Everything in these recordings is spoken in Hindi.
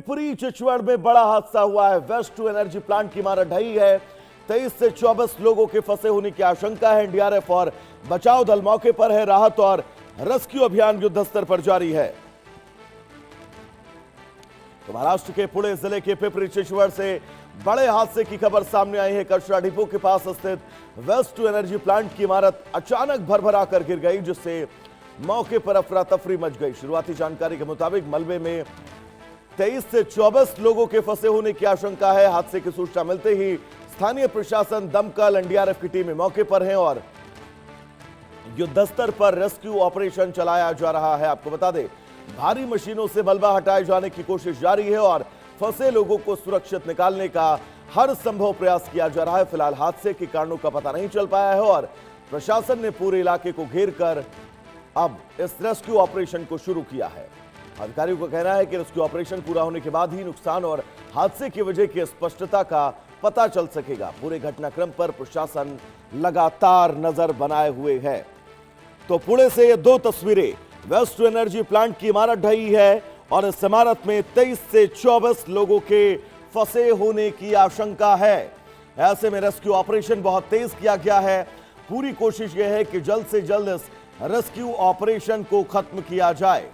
पिपरी चिचवड़ में बड़ा हादसा हुआ है। वेस्ट टू एनर्जी प्लांट की इमारत ढही है। 23 से 24 लोगों के फंसे होने की आशंका है। एनडीआरएफ और बचाव दल मौके पर है। राहत और रेस्क्यू अभियान युद्ध स्तर पर जारी है। तो महाराष्ट्र के पुणे जिले के पिपरी चिचवड़ से बड़े हादसे की खबर सामने आई है। कचरा डिपो के पास स्थित वेस्ट टू एनर्जी प्लांट की इमारत अचानक भरभरा कर गिर गई, जिससे मौके पर अफरा तफरी मच गई। शुरुआती जानकारी के मुताबिक मलबे में 23 से 24 लोगों के फंसे होने की आशंका है। हादसे की सूचना मिलते ही स्थानीय प्रशासन, दमकल, एनडीआरएफ की टीमें मौके पर हैं और युद्धस्तर पर रेस्क्यू ऑपरेशन चलाया जा रहा है। आपको बता दें, भारी मशीनों से मलबा हटाए जाने की कोशिश जारी है और फंसे लोगों को सुरक्षित निकालने का हर संभव प्रयास किया जा रहा है। फिलहाल हादसे के कारणों का पता नहीं चल पाया है और प्रशासन ने पूरे इलाके को घेर कर अब इस रेस्क्यू ऑपरेशन को शुरू किया है। अधिकारियों का कहना है कि रेस्क्यू ऑपरेशन पूरा होने के बाद ही नुकसान और हादसे की वजह की स्पष्टता का पता चल सकेगा। पूरे घटनाक्रम पर प्रशासन लगातार नजर बनाए हुए है। तो पुणे से ये दो तस्वीरें, वेस्ट टू एनर्जी प्लांट की इमारत ढही है और इस इमारत में 23 से 24 लोगों के फंसे होने की आशंका है। ऐसे में रेस्क्यू ऑपरेशन बहुत तेज किया गया है। पूरी कोशिश यह है कि जल्द से जल्द इस रेस्क्यू ऑपरेशन को खत्म किया जाए।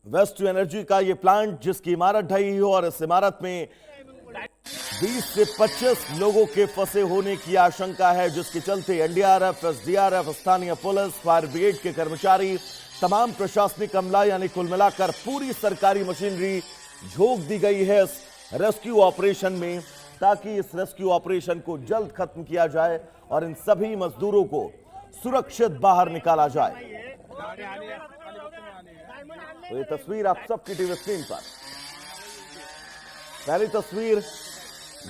वेस्ट टू एनर्जी का यह प्लांट जिसकी इमारत ढही हो और इस इमारत में 20 से 25 लोगों के फंसे होने की आशंका है, जिसके चलते एनडीआरएफ, एसडीआरएफ, स्थानीय पुलिस, फायर ब्रिगेड के कर्मचारी, तमाम प्रशासनिक अमला यानी कुल मिलाकर पूरी सरकारी मशीनरी झोंक दी गई है इस रेस्क्यू ऑपरेशन में, ताकि इस रेस्क्यू ऑपरेशन को जल्द खत्म किया जाए और इन सभी मजदूरों को सुरक्षित बाहर निकाला जाए। तो ये तस्वीर आप सबकी टीवी स्क्रीन पर, पहली तस्वीर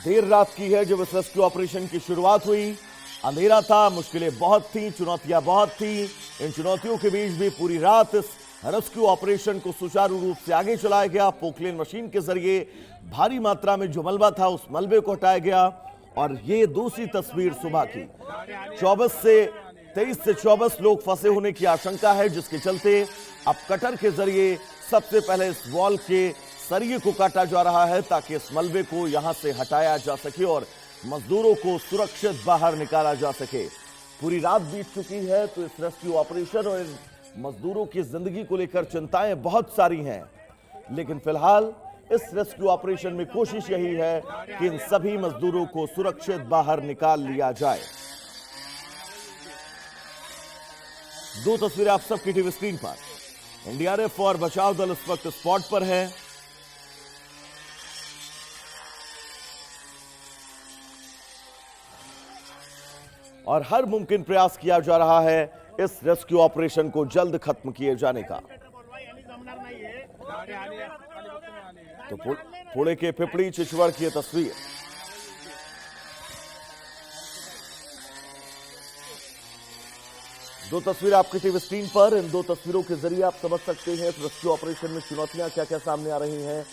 देर रात की है जब इस रेस्क्यू ऑपरेशन की शुरुआत हुई। अंधेरा था, मुश्किलें बहुत थी, चुनौतियां बहुत थी। इन चुनौतियों के बीच भी पूरी रात इस रेस्क्यू ऑपरेशन को सुचारू रूप से आगे चलाया गया। पोकलेन मशीन के जरिए भारी मात्रा में जो मलबा था उस मलबे को हटाया गया। और ये दूसरी तस्वीर सुबह की, 23 से 24 लोग फंसे होने की आशंका है, जिसके चलते अब कटर के जरिए सबसे पहले इस वॉल के सरिये को काटा जा रहा है ताकि इस मलबे को यहां से हटाया जा सके और मजदूरों को सुरक्षित बाहर निकाला जा सके। पूरी रात बीत चुकी है, तो इस रेस्क्यू ऑपरेशन और मजदूरों की जिंदगी को लेकर चिंताएं बहुत सारी हैं, लेकिन फिलहाल इस रेस्क्यू ऑपरेशन में कोशिश यही है कि इन सभी मजदूरों को सुरक्षित बाहर निकाल लिया जाए। दो तस्वीरें आप सबकी टीवी स्क्रीन पर, एनडीआरएफ और बचाव दल इस वक्त स्पॉट पर है। और हर मुमकिन प्रयास किया जा रहा है इस रेस्क्यू ऑपरेशन को जल्द खत्म किए जाने का। तो पुणे के पिपरी चिचवड़ की तस्वीर, दो तस्वीर आपकी टीवी स्क्रीन पर। इन दो तस्वीरों के जरिए आप समझ सकते हैं इस रेस्क्यू ऑपरेशन में चुनौतियां क्या क्या सामने आ रही हैं।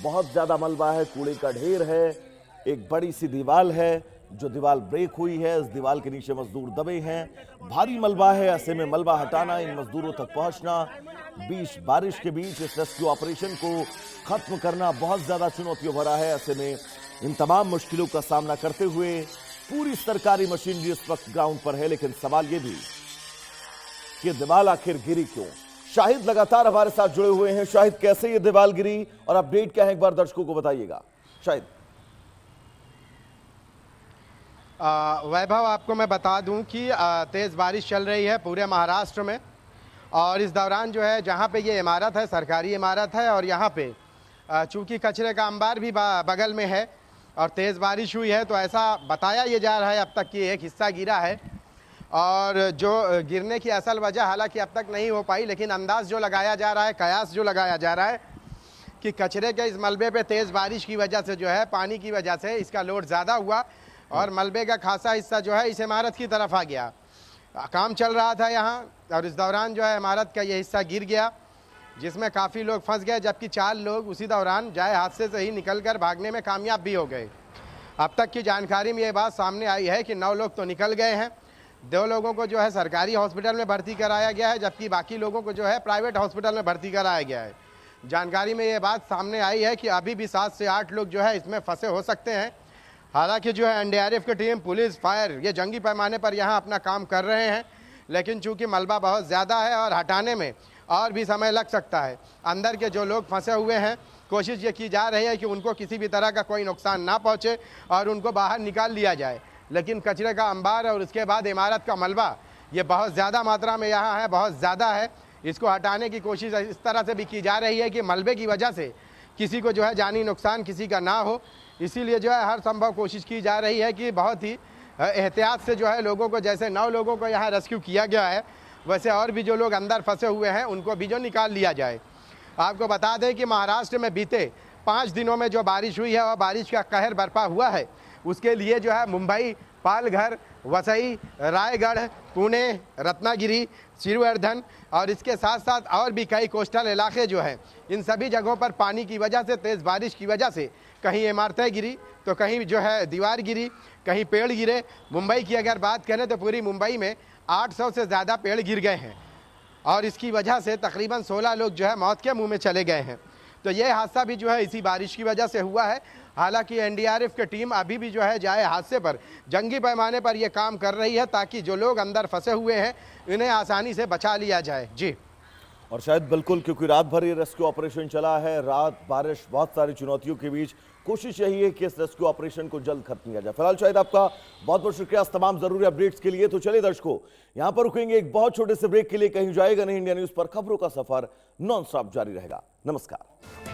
बहुत ज्यादा मलबा है, कूड़े का ढेर है, एक बड़ी सी दीवार है जो दीवार ब्रेक हुई है, इस दीवार के नीचे मजदूर दबे हैं। भारी मलबा है, ऐसे में मलबा हटाना, इन मजदूरों तक पहुंचना, बारिश के बीच इस रेस्क्यू ऑपरेशन को खत्म करना बहुत ज्यादा चुनौतियों भरा है। ऐसे में इन तमाम मुश्किलों का सामना करते हुए पूरी सरकारी मशीनरी इस वक्त ग्राउंड पर है। लेकिन सवाल यह भी कि दीवार आखिर गिरी क्यों? शाहिद लगातार हमारे साथ जुड़े हुए हैं। शाहिद, कैसे ये दीवार गिरी और अपडेट क्या है, एक बार दर्शकों को बताइएगा। शाहिद। वैभव, आपको मैं बता दूं कि तेज़ बारिश चल रही है पूरे महाराष्ट्र में और इस दौरान जो है जहां पे ये इमारत है, सरकारी इमारत है और यहां पे चूंकि कचरे का अंबार भी बगल में है और तेज़ बारिश हुई है, तो ऐसा बताया ये जा रहा है अब तक कि एक हिस्सा गिरा है और जो गिरने की असल वजह हालांकि अब तक नहीं हो पाई, लेकिन अंदाज जो लगाया जा रहा है, कयास जो लगाया जा रहा है कि कचरे के इस मलबे पे तेज़ बारिश की वजह से जो है, पानी की वजह से इसका लोड ज़्यादा हुआ और मलबे का खासा हिस्सा जो है इस इमारत की तरफ आ गया। काम चल रहा था यहाँ और इस दौरान जो है इमारत का ये हिस्सा गिर गया, जिसमें काफ़ी लोग फंस गए, जबकि 4 लोग उसी दौरान जाए हादसे से ही निकलकर भागने में कामयाब भी हो गए। अब तक की जानकारी में ये बात सामने आई है कि 9 लोग तो निकल गए हैं, 2 लोगों को जो है सरकारी हॉस्पिटल में भर्ती कराया गया है, जबकि बाकी लोगों को जो है प्राइवेट हॉस्पिटल में भर्ती कराया गया है। जानकारी में ये बात सामने आई है कि अभी भी 7 से 8 लोग जो है इसमें फंसे हो सकते हैं। हालांकि जो है एनडीआरएफ की टीम, पुलिस, फायर ये जंगी पैमाने पर यहाँ अपना काम कर रहे हैं, लेकिन चूंकि मलबा बहुत ज़्यादा है और हटाने में और भी समय लग सकता है। अंदर के जो लोग फंसे हुए हैं, कोशिश ये की जा रही है कि उनको किसी भी तरह का कोई नुकसान ना पहुँचे और उनको बाहर निकाल लिया जाए। लेकिन कचरे का अंबार और उसके बाद इमारत का मलबा ये बहुत ज़्यादा मात्रा में यहाँ है, बहुत ज़्यादा है। इसको हटाने की कोशिश इस तरह से भी की जा रही है कि मलबे की वजह से किसी को जो है जानी नुकसान किसी का ना हो। इसीलिए जो है हर संभव कोशिश की जा रही है कि बहुत ही एहतियात से जो है लोगों को, जैसे 9 लोगों को यहाँ रेस्क्यू किया गया है, वैसे और भी जो लोग अंदर फंसे हुए हैं उनको भी जो निकाल लिया जाए। आपको बता दें कि महाराष्ट्र में बीते 5 दिनों में जो बारिश हुई है और बारिश का कहर बरपा हुआ है, उसके लिए जो है मुंबई, पालघर, वसई, रायगढ़, पुणे, रत्नागिरी, श्रीवर्धन और इसके साथ साथ और भी कई कोस्टल इलाके जो हैं, इन सभी जगहों पर पानी की वजह से, तेज़ बारिश की वजह से कहीं इमारतें गिरी तो कहीं जो है दीवार गिरी, कहीं पेड़ गिरे। मुंबई की अगर बात करें तो पूरी मुंबई में 800 से ज़्यादा पेड़ गिर गए हैं और इसकी वजह से तकरीबन 16 लोग जो है मौत के मुंह में चले गए हैं। तो ये हादसा भी जो है इसी बारिश की वजह से हुआ है। हालांकि एनडीआरएफ की टीम अभी भी जो है जाए हादसे पर जंगी पैमाने पर ये काम कर रही है ताकि जो लोग अंदर फंसे हुए हैं इन्हें आसानी से बचा लिया जाए। जी, और शायद बिल्कुल, क्योंकि रात भर ये रेस्क्यू ऑपरेशन चला है, रात, बारिश, बहुत सारी चुनौतियों के बीच कोशिश यही है कि इस रेस्क्यू ऑपरेशन को जल्द खत्म किया जाए। फिलहाल शायद आपका बहुत बहुत शुक्रिया इस तमाम जरूरी अपडेट्स के लिए। तो चलिए दर्शकों, यहां पर रुकेंगे एक बहुत छोटे से ब्रेक के लिए, कहीं जाएगा नहीं। इंडिया न्यूज पर खबरों का सफर नॉन स्टॉप जारी रहेगा। नमस्कार।